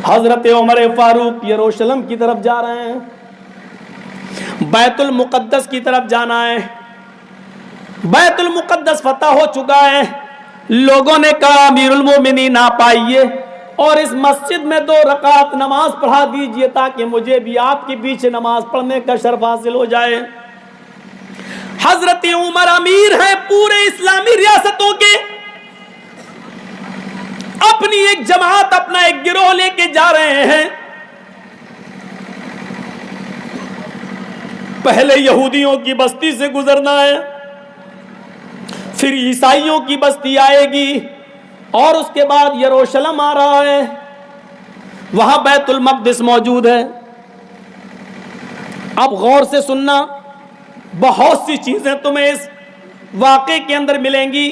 حضرت عمر فاروق یروشلم کی طرف جا رہے ہیں، بیت المقدس کی طرف جانا ہے۔ بیت المقدس فتح ہو چکا ہے، لوگوں نے کہا امیر المومنین آپ آئیے اور اس مسجد میں 2 رکعت نماز پڑھا دیجئے تاکہ مجھے بھی آپ کے پیچھے نماز پڑھنے کا شرف حاصل ہو جائے۔ حضرت عمر امیر ہیں پورے اسلامی ریاستوں کے، اپنی ایک جماعت، اپنا ایک گروہ لے کے جا رہے ہیں۔ پہلے یہودیوں کی بستی سے گزرنا ہے، پھر عیسائیوں کی بستی آئے گی، اور اس کے بعد یروشلم آ رہا ہے، وہاں بیت المقدس موجود ہے۔ اب غور سے سننا، بہت سی چیزیں تمہیں اس واقعے کے اندر ملیں گی۔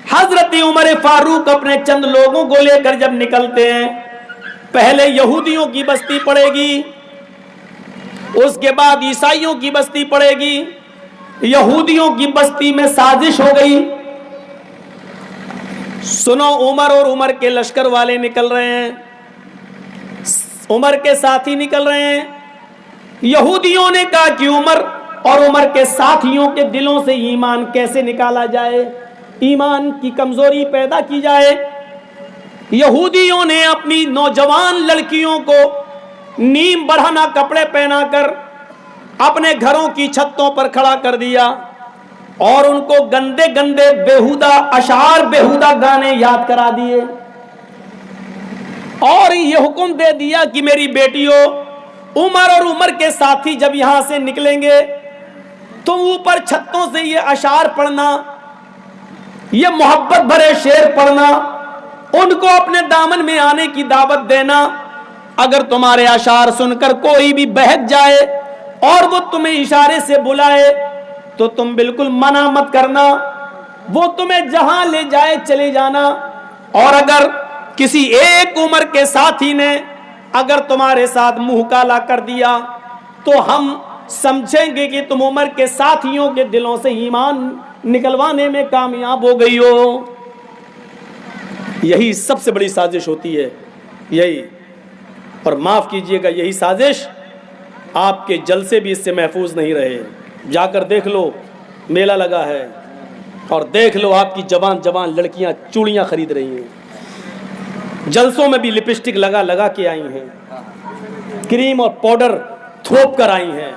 حضرت عمر فاروق اپنے چند لوگوں کو لے کر جب نکلتے ہیں، پہلے یہودیوں کی بستی پڑے گی، اس کے بعد عیسائیوں کی بستی پڑے گی۔ یہودیوں کی بستی میں سازش ہو گئی، سنو، عمر اور عمر کے لشکر والے نکل رہے ہیں، عمر کے ساتھی نکل رہے ہیں۔ یہودیوں نے کہا کہ عمر اور عمر کے ساتھیوں کے دلوں سے ایمان کیسے نکالا جائے، ایمان کی کمزوری پیدا کی جائے۔ یہودیوں نے اپنی نوجوان لڑکیوں کو نیم برہنہ کپڑے پہنا کر اپنے گھروں کی چھتوں پر کھڑا کر دیا اور ان کو گندے گندے بیہودہ اشعار، بیہودہ گانے یاد کرا دیے، اور یہ حکم دے دیا کہ میری بیٹیوں، عمر اور عمر کے ساتھی جب یہاں سے نکلیں گے تم اوپر چھتوں سے یہ اشعار پڑھنا، یہ محبت بھرے شعر پڑھنا، ان کو اپنے دامن میں آنے کی دعوت دینا۔ اگر تمہارے اشعار سن کر کوئی بھی بہک جائے اور وہ تمہیں اشارے سے بلائے تو تم بالکل منع مت کرنا، وہ تمہیں جہاں لے جائے چلے جانا۔ اور اگر کسی ایک عمر کے ساتھی نے اگر تمہارے ساتھ منہ کالا کر دیا تو ہم سمجھیں گے کہ تم عمر کے ساتھیوں کے دلوں سے ایمان نکلوانے میں کامیاب ہو گئی ہو۔ یہی سب سے بڑی سازش ہوتی ہے، یہی، اور معاف کیجئے گا یہی سازش آپ کے جلسے بھی اس سے محفوظ نہیں رہے۔ جا کر دیکھ لو، میلہ لگا ہے، اور دیکھ لو آپ کی جوان جوان لڑکیاں چوڑیاں خرید رہی ہیں، جلسوں میں بھی لپسٹک لگا لگا کے آئی ہیں، کریم اور پاؤڈر تھوپ کر آئی ہیں۔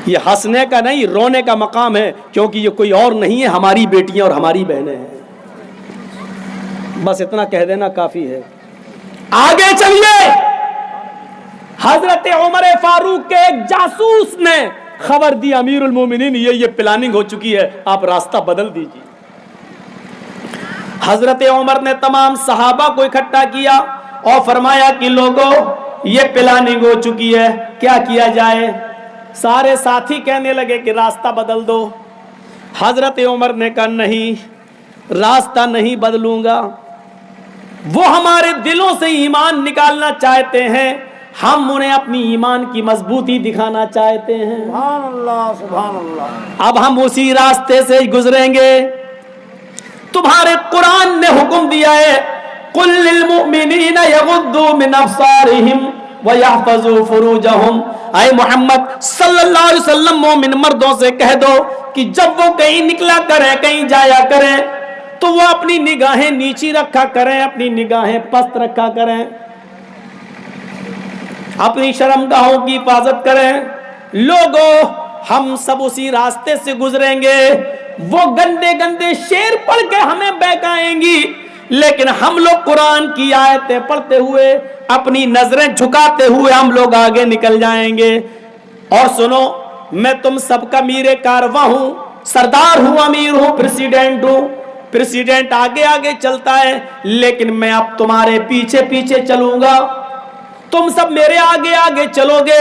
یہ ہنسنے کا نہیں، رونے کا مقام ہے، کیونکہ یہ کوئی اور نہیں ہے، ہماری بیٹیاں اور ہماری بہنیں ہیں۔ بس اتنا کہہ دینا کافی ہے۔ آگے چلیے، حضرت عمر فاروق کے ایک جاسوس نے خبر دی امیر المومنین یہ پلاننگ ہو چکی ہے، آپ راستہ بدل دیجیے۔ حضرت عمر نے تمام صحابہ کو اکٹھا کیا اور فرمایا کہ لوگوں، یہ پلاننگ ہو چکی ہے، کیا کیا جائے؟ سارے ساتھی کہنے لگے کہ راستہ بدل دو۔ حضرت عمر نے کہا نہیں، راستہ نہیں بدلوں گا، وہ ہمارے دلوں سے ایمان نکالنا چاہتے ہیں، ہم انہیں اپنی ایمان کی مضبوطی دکھانا چاہتے ہیں۔ سبحان اللہ، سبحان اللہ۔ اب ہم اسی راستے سے ہی گزریں گے۔ تمہارے قرآن نے حکم دیا ہے قُلْ لِلْمُؤْمِنِينَ يَغُضُّوا مِنْ أَبْصَارِهِمْ وَيَحْفَظُوا فُرُوجَهُمْ۔ اے محمد صلی اللہ علیہ وسلم مومن مردوں سے کہہ دو کہ جب وہ کہیں نکلا کریں، کہیں جایا کریں تو وہ اپنی نگاہیں نیچی رکھا کریں، اپنی نگاہیں پست رکھا کریں، اپنی شرمگاہوں کی حفاظت کریں۔ لوگوں، ہم سب اسی راستے سے گزریں گے، وہ گندے گندے شعر پڑھ کے ہمیں بہکائیں گی، لیکن ہم لوگ قرآن کی آیتیں پڑھتے ہوئے، اپنی نظریں جھکاتے ہوئے ہم لوگ آگے نکل جائیں گے۔ اور سنو، میں تم سب کا میر کارواں ہوں، سردار ہوں، امیر ہوں، پریسیڈنٹ ہوں۔ پریسیڈنٹ آگے آگے چلتا ہے، لیکن میں اب تمہارے پیچھے پیچھے چلوں گا، تم سب میرے آگے آگے چلو گے۔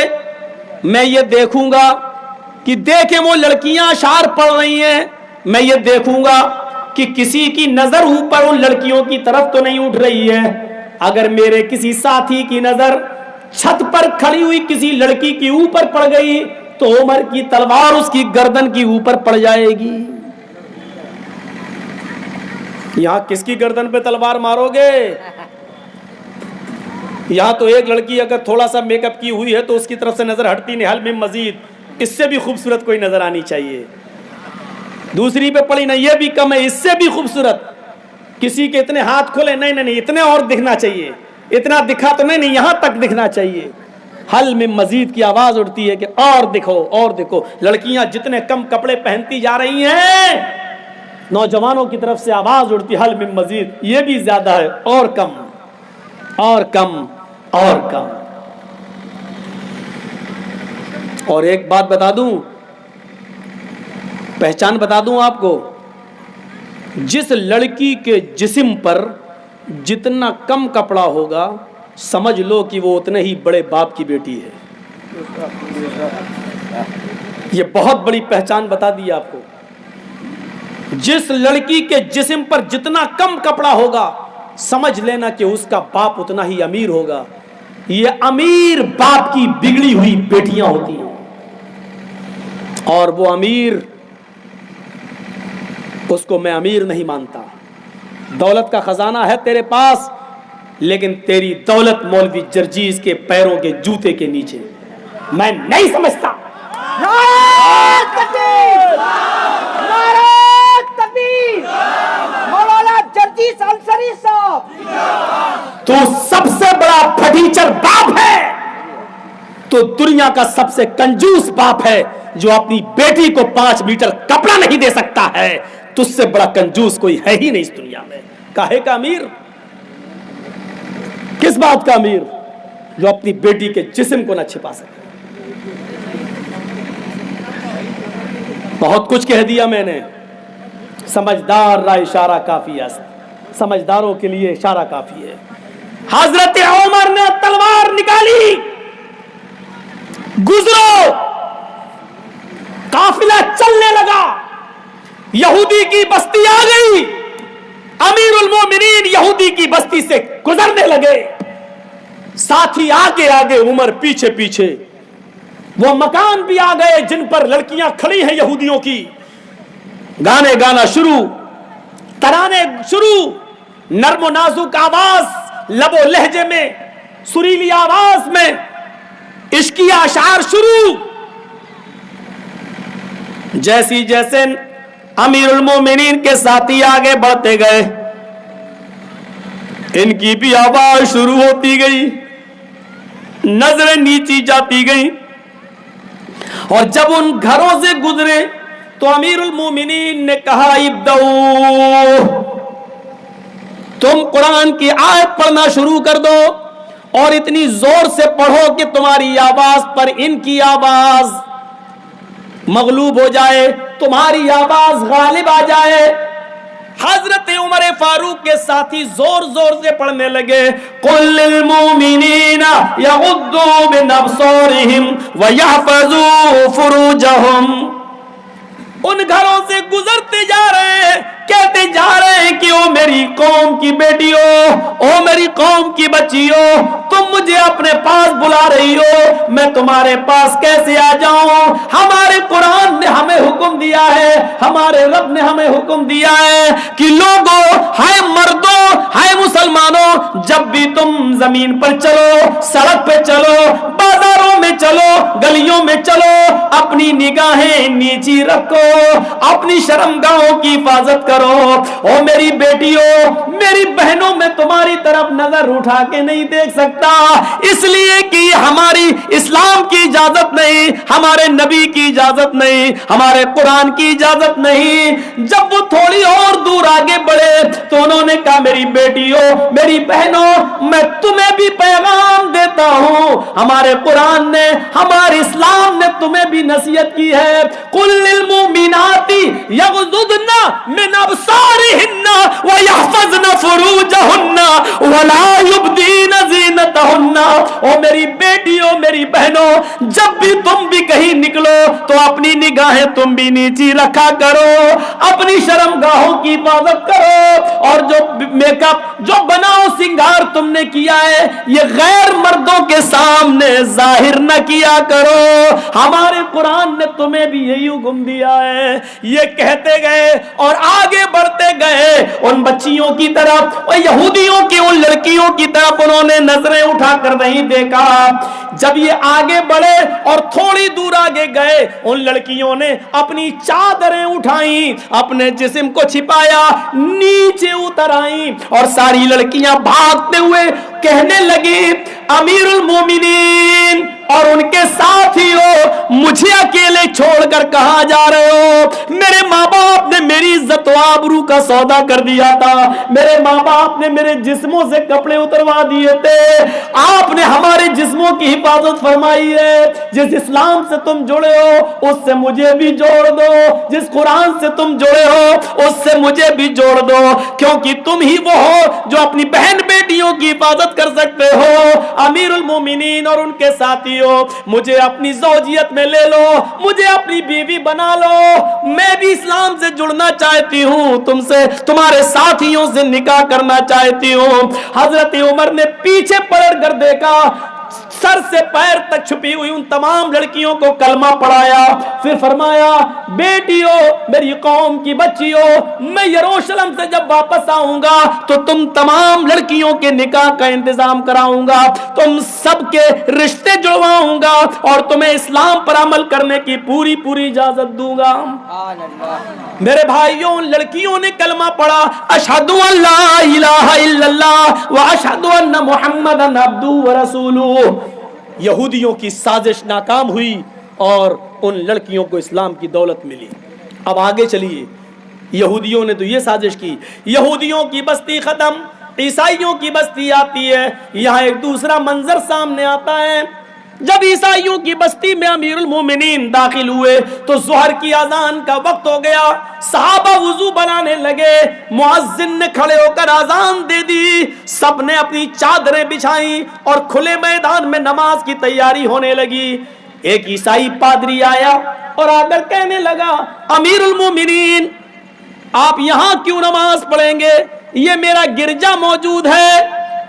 میں یہ دیکھوں گا کہ دیکھیں وہ لڑکیاں اشعار پڑھ رہی ہیں، میں یہ دیکھوں گا کہ کسی کی نظر اوپر ان لڑکیوں کی طرف تو نہیں اٹھ رہی ہے۔ اگر میرے کسی ساتھی کی نظر چھت پر کھڑی ہوئی کسی لڑکی کی اوپر پڑ گئی تو عمر کی تلوار اس کی گردن کی اوپر پڑ جائے گی۔ یہاں کس کی گردن پہ تلوار مارو گے؟ یہاں تو ایک لڑکی اگر تھوڑا سا میک اپ کی ہوئی ہے تو اس کی طرف سے نظر ہٹتی نہیں، حل میں مزید، اس سے بھی خوبصورت کوئی نظر آنی چاہیے. دوسری پہ پڑی، نہیں یہ بھی کم ہے، اس سے بھی خوبصورت. کسی کے اتنے ہاتھ کھولے، نہیں نہیں نہیں اتنے اور دکھنا چاہیے، اتنا دکھا تو نہیں نہیں یہاں تک دکھنا چاہیے. حل میں مزید کی آواز اٹھتی ہے کہ اور دکھو اور دیکھو. لڑکیاں جتنے کم کپڑے پہنتی جا رہی ہیں، نوجوانوں کی طرف سے آواز اٹھتی ہے حل میں مزید، یہ بھی زیادہ ہے، اور کم اور کم اور کم. اور ایک بات بتا دوں، پہچان بتا دوں آپ کو، جس لڑکی کے جسم پر جتنا کم کپڑا ہوگا سمجھ لو کہ وہ اتنے ہی بڑے باپ کی بیٹی ہے. یہ بہت بڑی پہچان بتا دی آپ کو. جس لڑکی کے جسم پر جتنا کم کپڑا ہوگا سمجھ لینا کہ اس کا باپ اتنا ہی امیر ہوگا. یہ امیر باپ کی بگڑی ہوئی بیٹیاں ہوتی ہیں، اور وہ امیر، اس کو میں امیر نہیں مانتا. دولت کا خزانہ ہے تیرے پاس، لیکن تیری دولت مولوی جرجیز کے پیروں کے جوتے کے نیچے. میں نہیں سمجھتا. مولانا جرجیز انصاری صاحب، تو سب سے بڑا پھٹیچر باپ ہے، تو دنیا کا سب سے کنجوس باپ ہے جو اپنی بیٹی کو 5 میٹر کپڑا نہیں دے سکتا ہے. تجھ سے بڑا کنجوس کوئی ہے ہی نہیں اس دنیا میں. کاہے کا امیر؟ کس بات کا امیر؟ جو اپنی بیٹی کے جسم کو نہ چھپا سکے. بہت کچھ کہہ دیا میں نے. سمجھدار را اشارہ کافی ہے، سمجھداروں کے لیے اشارہ کافی ہے. حضرت عمر نے تلوار نکالی، گزرو، قافلہ چلنے لگا، یہودی کی بستی آ گئی، امیر المومنین یہودی کی بستی سے گزرنے لگے، ساتھی آگے آگے، عمر پیچھے پیچھے. وہ مکان بھی آ گئے جن پر لڑکیاں کھڑی ہیں یہودیوں کی. گانے گانا شروع، ترانے شروع، نرم و نازک آواز، لب و لہجے میں، سریلی آواز میں عشقی اشعار شروع. جیسی جیسے امیر المومنین کے ساتھی آگے بڑھتے گئے، ان کی بھی آواز شروع ہوتی گئی، نظریں نیچی جاتی گئیں. اور جب ان گھروں سے گزرے تو امیر المومنین نے کہا ابدؤ، تم قرآن کی آیت پڑھنا شروع کر دو، اور اتنی زور سے پڑھو کہ تمہاری آواز پر ان کی آواز مغلوب ہو جائے، تمہاری آواز غالب آ جائے. حضرت عمر فاروق کے ساتھی زور زور سے پڑھنے لگے، قل للمؤمنین یغضوا من ابصارہم ویحفظوا فروجہم. ان گھروں سے گزرتے جا رہے ہیں، کہتے جا رہے ہیں کہ او میری قوم کی بیٹیوں، او میری قوم کی بچیوں، تم مجھے اپنے پاس بلا رہی ہو، میں تمہارے پاس کیسے آ جاؤں؟ ہمارے قرآن نے ہمیں حکم دیا ہے، ہمارے رب نے ہمیں حکم دیا ہے کہ لوگوں، ہائے مردوں، ہائے مسلمانوں، جب بھی تم زمین پر چلو، سڑک پہ چلو، بازاروں میں چلو، گلیوں میں چلو، اپنی نگاہیں نیچی رکھو، اپنی شرمگاہوں کی حفاظت کرو. او میری بیٹیوں، میری بہنوں، میں تمہاری طرف نظر اٹھا کے نہیں دیکھ سکتا، اس لیے کہ ہماری اسلام کی اجازت نہیں، ہمارے نبی کی اجازت نہیں، ہمارے قرآن کی اجازت نہیں. جب وہ تھوڑی اور دور آگے بڑھے تو انہوں نے کہا میری بیٹیوں، میری بہنوں، میں تمہیں بھی پیغام دیتا ہوں، ہمارے قرآن نے، ہمارے اسلام نے تمہیں بھی نصیحت کی ہے. قل للمؤمنات یغضضن من ابصارهن ويحفظن فروجهن ولا يبدين زينتهن. او میری بیٹیوں، میری بہنوں، جب بھی تم بھی کہیں کہیں نکلو تو اپنی نگاہیں تم بھی نیچی رکھا کرو, اپنی شرمگاہوں کی حفاظت کرو, اور جو میک اپ, جو بناؤ سنگار تم نے کیا ہے یہ غیر مردوں کے سامنے ظاہر نہ کیا کرو. ہمارے قرآن نے تمہیں بھی یہی حکم دیا ہے. یہ کہتے گئے اور آگے بڑھتے گئے ان بچیوں کی طرف, اور یہودیوں کی ان لڑکیوں کی طرف انہوں نے نظریں اٹھا کر نہیں دیکھا. جب یہ آگے بڑھے اور تھوڑی دور آگے گئے, ان لڑکیوں نے اپنی چادریں اٹھائیں, اپنے جسم کو چھپایا, نیچے اتر آئیں, اور ساری لڑکیاں بھاگتے ہوئے کہنے لگی امیر المومنین اور ان کے ساتھیوں, مجھے اکیلے چھوڑ کر کہاں جا رہے ہو؟ میرے ماں باپ نے میری عزت و آبرو کا سودا کر دیا تھا, میرے ماں باپ نے میرے جسموں سے کپڑے اتروا دیے تھے, آپ نے ہمارے جسموں کی حفاظت فرمائی ہے. جس اسلام سے تم جڑے ہو اس سے مجھے بھی جوڑ دو, جس قرآن سے تم جڑے ہو اس سے مجھے بھی جوڑ دو, کیونکہ تم ہی وہ ہو جو اپنی بہن بیٹیوں کی حفاظت کر سکتے ہو. امیر المومنین اور ان کے ساتھی, مجھے اپنی زوجیت میں لے لو, مجھے اپنی بیوی بنا لو, میں بھی اسلام سے جڑنا چاہتی ہوں, تم سے, تمہارے ساتھیوں سے نکاح کرنا چاہتی ہوں. حضرت عمر نے پیچھے پلٹ کر دیکھا, سر سے پیر تک چھپی ہوئی ان تمام لڑکیوں کو کلمہ پڑھایا, پھر فرمایا بیٹیو, میری قوم کی بچیو, میں یروشلم سے جب واپس آؤں گا تو تم تمام لڑکیوں کے نکاح کا انتظام کراؤں گا, تم سب کے رشتے جڑواؤں گا, اور تمہیں اسلام پر عمل کرنے کی پوری اجازت دوں گا. میرے بھائیوں, ان لڑکیوں نے کلمہ پڑھا, اشہد ان لا الہ الا اللہ و اشہد ان محمدن عبدہ و رسولہ. یہودیوں کی سازش ناکام ہوئی اور ان لڑکیوں کو اسلام کی دولت ملی. اب آگے چلیے, یہودیوں نے تو یہ سازش کی, یہودیوں کی بستی ختم, عیسائیوں کی بستی آتی ہے. یہاں ایک دوسرا منظر سامنے آتا ہے. جب عیسائیوں کی بستی میں امیر المومنین داخل ہوئے تو ظہر کی اذان کا وقت ہو گیا. صحابہ وضو بنانے لگے, مؤذن نے کھڑے ہو کر اذان دے دی, سب نے اپنی چادریں بچھائیں اور کھلے میدان میں نماز کی تیاری ہونے لگی. ایک عیسائی پادری آیا اور آ کر کہنے لگا امیر المومنین آپ یہاں کیوں نماز پڑھیں گے؟ یہ میرا گرجا موجود ہے,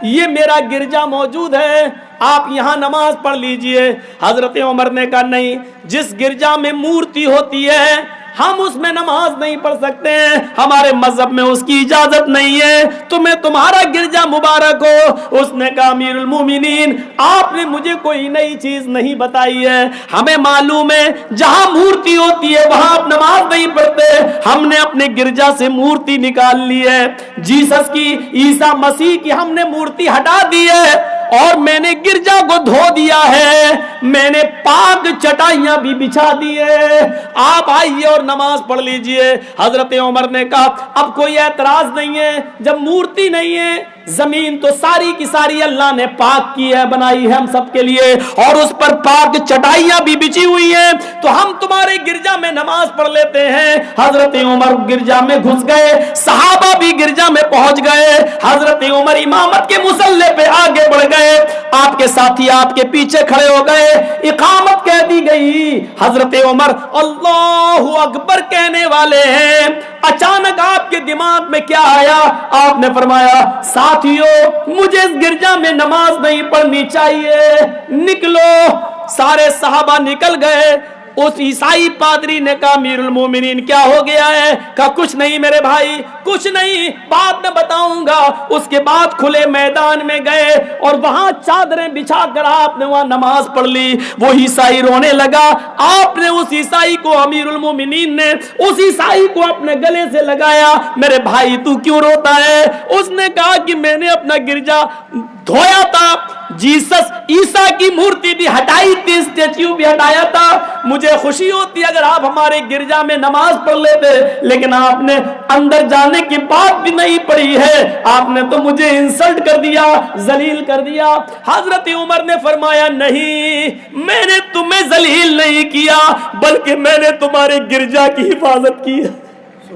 یہ میرا گرجا موجود ہے, آپ یہاں نماز پڑھ لیجئے. حضرت عمر نے کہا نہیں, جس گرجا میں مورتی ہوتی ہے ہم اس میں نماز نہیں پڑھ سکتے ہیں, ہمارے مذہب میں اس کی اجازت نہیں ہے, تمہیں تمہارا گرجا مبارک ہو. اس نے کہا امیر المومنین آپ نے مجھے کوئی نئی چیز نہیں بتائی ہے, ہمیں معلوم ہے جہاں مورتی ہوتی ہے وہاں آپ نماز نہیں پڑھتے, ہم نے اپنے گرجا سے مورتی نکال لی ہے, جیسس کی, عیسیٰ مسیح کی ہم نے مورتی ہٹا دی ہے, اور میں نے گرجا کو دھو دیا ہے, میں نے پاک چٹائیاں بھی بچھا دی ہے, آپ آئیے اور نماز پڑھ لیجئے. حضرت عمر نے کہا اب کوئی اعتراض نہیں ہے, جب مورتی نہیں ہے, زمین تو ساری کی ساری اللہ نے پاک کی ہے, بنائی ہے ہم سب کے لیے, اور اس پر پاک چٹائیاں بھی بچھی ہوئی ہیں, تو ہم تمہارے گرجا میں نماز پڑھ لیتے ہیں. حضرت عمر گرجا میں گھس گئے, صحابہ بھی گرجا میں پہنچ گئے. حضرت عمر امامت کے مصلی پہ آگے بڑھ گئے, آپ کے ساتھی آپ کے پیچھے کھڑے ہو گئے, اقامت کہہ دی گئی. حضرت عمر اللہ اکبر کہنے والے ہیں, اچانک آپ کے دماغ میں کیا آیا؟ آپ نے فرمایا ساتھیو مجھے اس گرجا میں نماز نہیں پڑھنی چاہیے, نکلو. سارے صحابہ نکل گئے. اس عیسائی پادری نے کہا امیر المومنین کیا ہو گیا ہے؟ کہا کچھ نہیں میرے بھائی, کچھ نہیں, بعد میں بتاؤں گا. اس کے بعد کھلے میدان میں گئے اور وہاں چادریں بچھا کر آپ نے وہاں نماز پڑھ لی. وہ عیسائی رونے لگا, آپ نے اس عیسائی کو, امیر المومنین نے اس عیسائی کو اپنے گلے سے لگایا, میرے بھائی تو کیوں روتا ہے؟ اس نے کہا کہ میں نے اپنا گرجا دھویا تھا, جیسس عیسیٰ کی مورتی بھی ہٹائی تھی, اسٹیچیو بھی ہٹایا تھا, مجھے خوشی ہوتی اگر آپ ہمارے گرجا میں نماز پڑھ لیتے, لیکن آپ نے اندر جانے کی بات بھی نہیں پڑھی ہے, آپ نے تو مجھے انسلٹ کر دیا, ذلیل کر دیا. حضرت عمر نے فرمایا نہیں, میں نے تمہیں ذلیل نہیں کیا, بلکہ میں نے تمہارے گرجا کی حفاظت کی.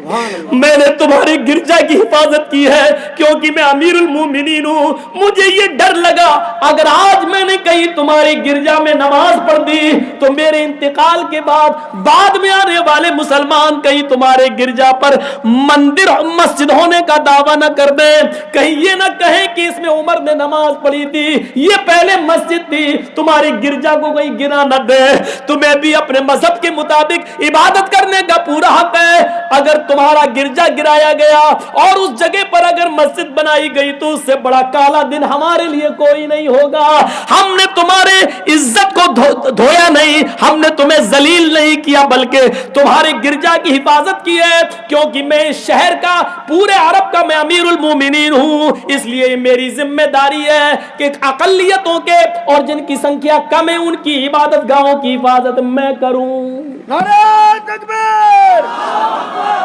میں نے تمہاری گرجا کی حفاظت کی ہے کیونکہ میں امیر المومنین ہوں. مجھے یہ ڈر لگا اگر آج میں نے کہیں تمہاری گرجا میں نماز پڑھ دی تو میرے انتقال کے بعد میں آنے والے مسلمان کہیں تمہارے گرجا پر مندر مسجد ہونے کا دعویٰ نہ کر دیں, کہیں یہ نہ کہیں کہ اس میں عمر نے نماز پڑھی تھی, یہ پہلے مسجد تھی, تمہاری گرجا کو کوئی گرا نہ دے. تمہیں بھی اپنے مذہب کے مطابق عبادت کرنے کا پورا حق ہے. اگر تمہارا گرجا گرایا گیا اور اس جگہ پر اگر مسجد بنائی گئی تو اس سے بڑا کالا دن ہمارے لیے کوئی نہیں ہوگا. ہم نے تمہارے عزت کو دھویا نہیں, ہم نے تمہیں ذلیل نہیں کیا بلکہ تمہارے گرجا کی حفاظت کی ہے کیونکہ میں اس شہر کا پورے عرب کا میں امیر المومنین ہوں. اس لیے میری ذمہ داری ہے کہ اقلیتوں کے اور جن کی سنکھیا کم ہے ان کی عبادت گاہوں کی حفاظت میں کروں. نعرہ تکبیر,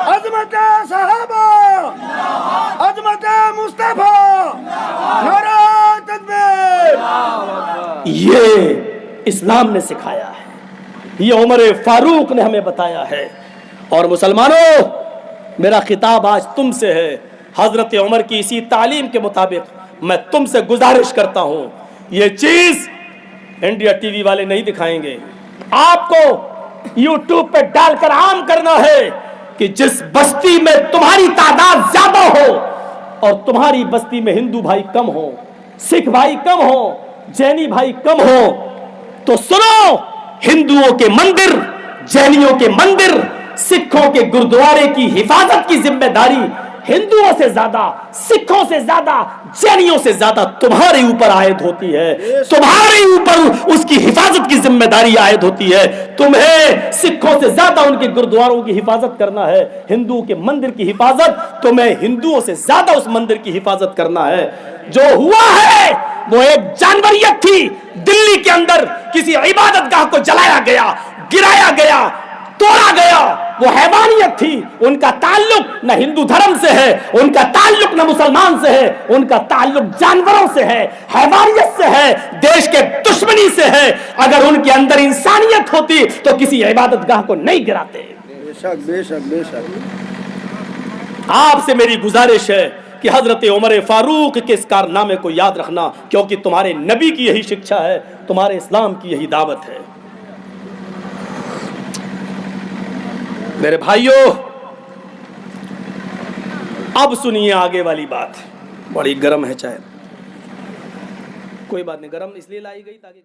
عظمت صحابہ, عظمت مصطفیٰ, نعرہ تکبیر. یہ اسلام نے سکھایا ہے, یہ عمر فاروق نے ہمیں بتایا ہے. اور مسلمانوں, میرا خطاب آج تم سے ہے. حضرت عمر کی اسی تعلیم کے مطابق میں تم سے گزارش کرتا ہوں, یہ چیز انڈیا ٹی وی والے نہیں دکھائیں گے, آپ کو یوٹیوب پہ ڈال کر عام کرنا ہے کہ جس بستی میں تمہاری تعداد زیادہ ہو اور تمہاری بستی میں ہندو بھائی کم ہو, سکھ بھائی کم ہو, جینی بھائی کم ہو, تو سنو, ہندوؤں کے مندر, جینیوں کے مندر, سکھوں کے گردوارے کی حفاظت کی ذمہ داری ہندوؤں سے زیادہ, سکھوں سے زیادہ, جینیوں سے زیادہ تمہارے اوپر عائد ہوتی ہے. تمہارے اوپر اس کی حفاظت کی ذمہ داری عائد ہوتی ہے. تمہیں سکھوں سے زیادہ ان کے گردواروں کی حفاظت کرنا ہے, ہندوؤں کے مندر کی حفاظت تمہیں ہندوؤں سے زیادہ اس مندر کی حفاظت کرنا ہے. جو ہوا ہے وہ ایک جانوریت تھی. دلی کے اندر کسی عبادت گاہ کو جلایا گیا, گرایا گیا, توڑا گیا, وہ حیوانیت تھی. ان کا تعلق نہ ہندو دھرم سے ہے, ان کا تعلق نہ مسلمان سے ہے, ان کا تعلق جانوروں سے ہے, حیوانیت سے ہے, دیش کے دشمنی سے ہے. اگر ان کے اندر انسانیت ہوتی تو کسی عبادت گاہ کو نہیں گراتے. بے شک بے شک بے شک. آپ سے میری گزارش ہے کہ حضرت عمر فاروق کے اس کارنامے کو یاد رکھنا, کیونکہ تمہارے نبی کی یہی شکشا ہے, تمہارے اسلام کی یہی دعوت ہے. میرے بھائیوں, اب سنیے آگے والی بات. بڑی گرم ہے چائے, کوئی بات نہیں, گرم اس لیے لائی گئی تاکہ